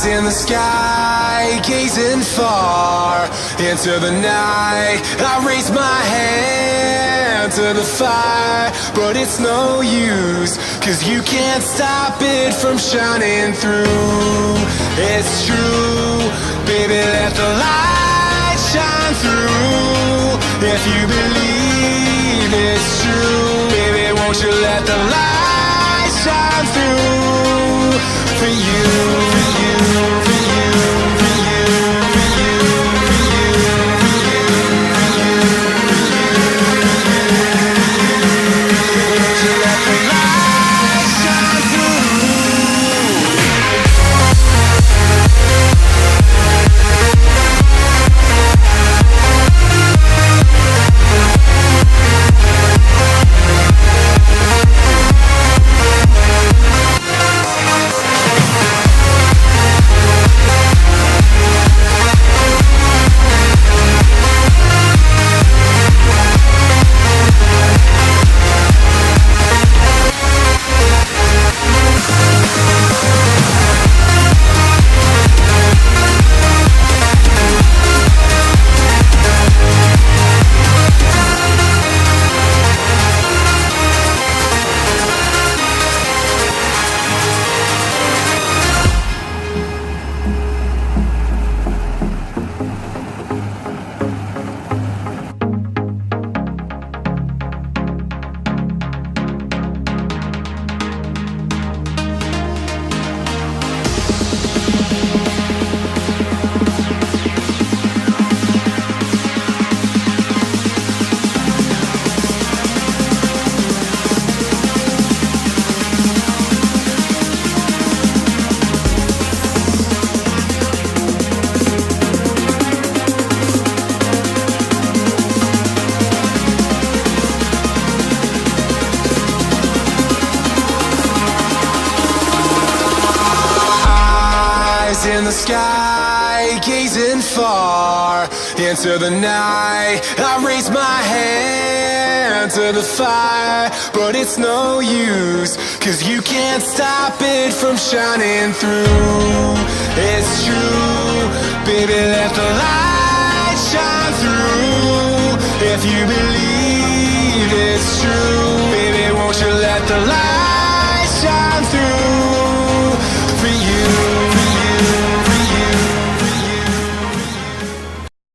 In the sky, gazing far into the night, I raise my hand to the fire, but it's no use, 'cause you can't stop it from shining through. It's true, baby, let the light shine through. If you believe it's true, baby, won't you let the light shine through for you, for you, for you, for you, for you, for you, for you, for you, won't you let the light shine through? In the sky, gazing far into the night, I raise my hand to the fire, but it's no use, 'cause you can't stop it from shining through. It's true, baby, let the light shine through. If you believe